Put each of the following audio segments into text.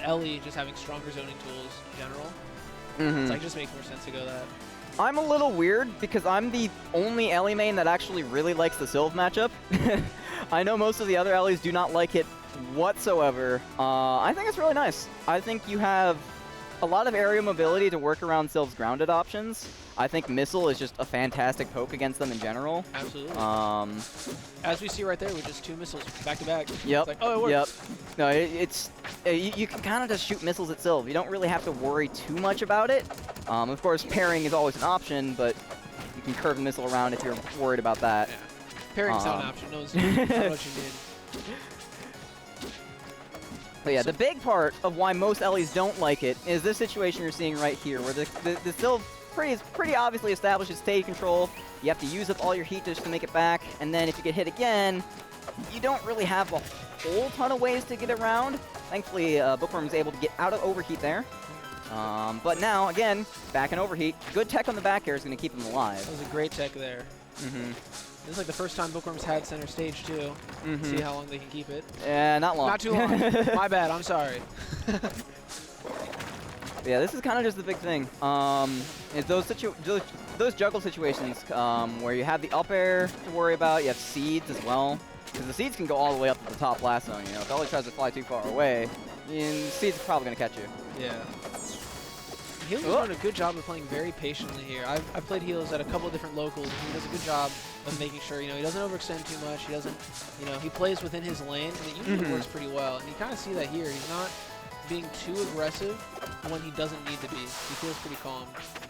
Ellie just having stronger zoning tools in general. It's like just makes more sense to go that. I'm a little weird because I'm the only Ellie main that actually really likes the Sylv matchup. I know most of the other Ellies do not like it whatsoever. I think it's really nice. I think you have a lot of area mobility to work around Sylv's grounded options. I think Missile is just a fantastic poke against them in general. Absolutely. As we see right there with just 2 missiles back to back. Yep. It's like, oh, it worked. Yep. No, you can kind of just shoot missiles at Sylv. You don't really have to worry too much about it. Of course, parrying is always an option, but you can curve the missile around if you're worried about that. Yeah. Parrying's not an option. No, it's not what you need. But yeah, the big part of why most Ellies don't like it is this situation you're seeing right here, where the Sylv pretty obviously establishes stage control. You have to use up all your heat just to make it back, and then if you get hit again, you don't really have a whole ton of ways to get around. Thankfully, Bookworm is able to get out of overheat there. But now, again, back in overheat. Good tech on the back air is going to keep him alive. That was a great tech there. This is like the first time Bookworm's had center stage, too. See how long they can keep it. Yeah, not long. Not too long. My bad. I'm sorry. Yeah, this is kind of just the big thing. Is those juggle situations where you have the up air to worry about, you have seeds as well. Because the seeds can go all the way up to the top blast zone, you know. If Ellie tries to fly too far away, seeds are probably going to catch you. Yeah. Heels is doing a good job of playing very patiently here. I've played Heels at a couple of different locals, and he does a good job of making sure, you know, he doesn't overextend too much. He doesn't, you know, he plays within his lane, and it usually works pretty well. And you kind of see that here. He's not being too aggressive when he doesn't need to be. He feels pretty calm.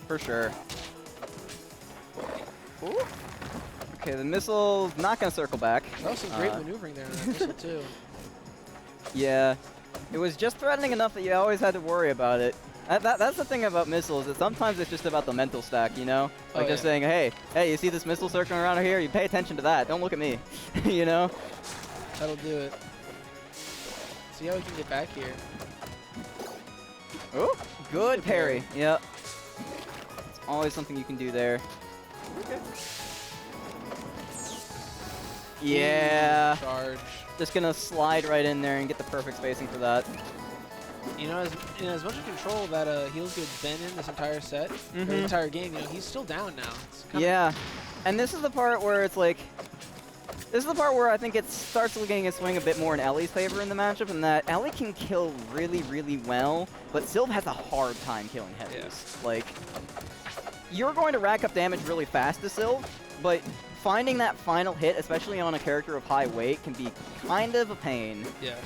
For sure. Ooh. Okay, the missile's not going to circle back. That was some great maneuvering there in that missile, too. Yeah. It was just threatening enough that you always had to worry about it. That's the thing about missiles, is sometimes it's just about the mental stack, you know? Like just saying, hey, you see this missile circling around here? You pay attention to that. Don't look at me. You know? That'll do it. See how we can get back here. Oh, good parry. Yep. It's always something you can do there. Okay. Yeah. Charge. Just gonna slide right in there and get the perfect spacing for that. You know, as much control that HealsGood's been in this entire set, or the entire game, you know, he's still down now. Yeah, and this is the part where it's like, this is the part where I think it starts getting a swing a bit more in Ellie's favor in the matchup, and that Ellie can kill really, really well, but Sylv has a hard time killing heavies. Yeah. Like, you're going to rack up damage really fast to Sylv, but finding that final hit, especially on a character of high weight, can be kind of a pain. Yes.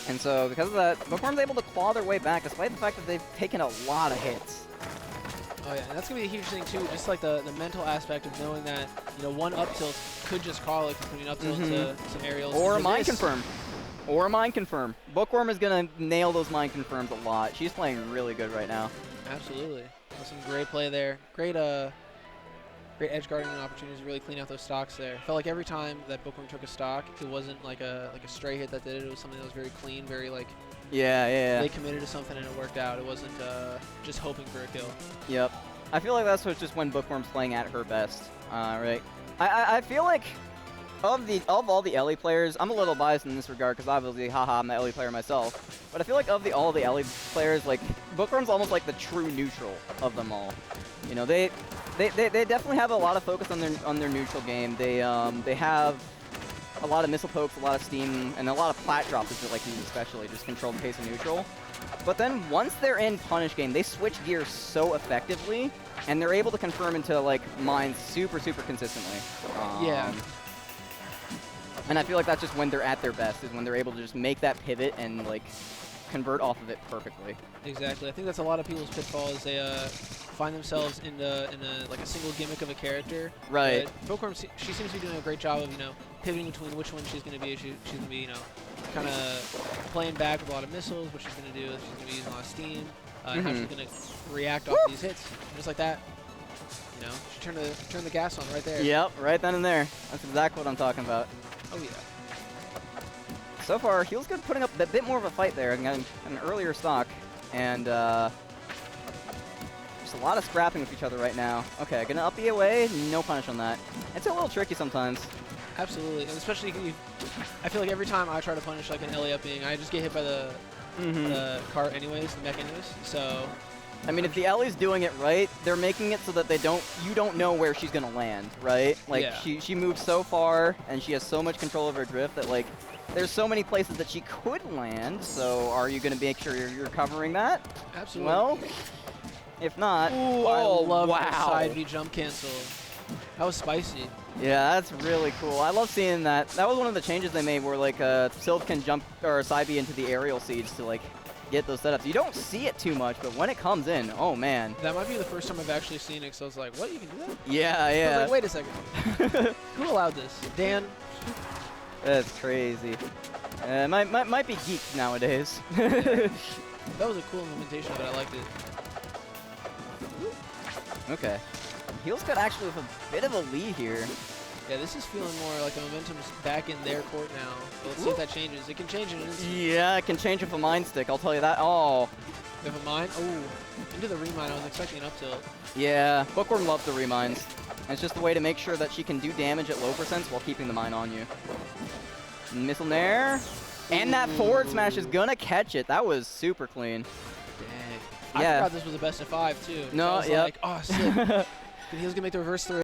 And so, because of that, Bookworm's able to claw their way back, despite the fact that they've taken a lot of hits. Oh yeah, and that's going to be a huge thing too, just like the mental aspect of knowing that, you know, one up tilt could just call it between up tilt to some aerials. Or a mind confirm. Or a mind confirm. Bookworm is going to nail those mind confirms a lot. She's playing really good right now. Absolutely. Some great play there. Great great edge guarding opportunities to really clean out those stocks there. Felt like every time that Bookworm took a stock, it wasn't like a stray hit that did it. It was something that was very clean, very like they committed to something and it worked out. It wasn't just hoping for a kill. Yep. I feel like that's just when Bookworm's playing at her best. Right. I feel like of all the Ellie players, I'm a little biased in this regard because obviously, haha, I'm the Ellie player myself. But I feel like of all the Ellie players, like Bookworm's almost like the true neutral of them all. You know, they definitely have a lot of focus on their neutral game. They have a lot of missile pokes, a lot of steam, and a lot of plat drops, if you like to use especially, just control the pace of neutral. But then once they're in punish game, they switch gears so effectively, and they're able to confirm into like mines super consistently. Yeah. And I feel like that's just when they're at their best, is when they're able to just make that pivot and like convert off of it perfectly. Exactly. I think that's a lot of people's pitfall is they find themselves in a single gimmick of a character. Right. Bookworm, she seems to be doing a great job of, you know, pivoting between which one she's going to be. She's going to be, you know, kind of playing back with a lot of missiles, what she's going to do. She's going to be using a lot of steam, and how she's going to react off these hits. Just like that. You know, she turned the gas on right there. Yep, right then and there. That's exactly what I'm talking about. Oh, yeah. So far, HealsGood putting up a bit more of a fight there and getting an earlier stock. And just a lot of scrapping with each other right now. Okay, gonna up E away, no punish on that. It's a little tricky sometimes. Absolutely, and especially I feel like every time I try to punish like an Ellie upping, I just get hit by the cart anyways, the mech anyways. So I mean, if the Ellie's doing it right, they're making it so that you don't know where she's gonna land, right? Like she moves so far and she has so much control of her drift that like there's so many places that she could land. So are you gonna make sure you're covering that? Absolutely. Well, if not, ooh, I love the side B jump cancel. That was spicy. Yeah, that's really cool. I love seeing that. That was one of the changes they made where like Sylv can jump or side B into the aerial siege to like get those setups. You don't see it too much, but when it comes in, oh man. That might be the first time I've actually seen it, so I was like, what, you can do that? Yeah, yeah. I was like, wait a second. Who allowed this? Dan? That's crazy. Might be geeked nowadays. That was a cool implementation, but I liked it. Okay. HealsGood actually with a bit of a lead here. Yeah, this is feeling more like the momentum's back in their court now. But let's see if that changes. It can change in an instant. Yeah, it can change with a Mind Stick, I'll tell you that. Oh. You have a mine? Oh, into the remine. I was expecting an up tilt. Yeah, Bookworm loves the remines. And it's just a way to make sure that she can do damage at low percents while keeping the mine on you. Missile Nair. And that forward smash is gonna catch it. That was super clean. Dang. Yeah. I forgot this was a best of 5 too. No, so I was like, oh, sick. He was gonna make the reverse 3.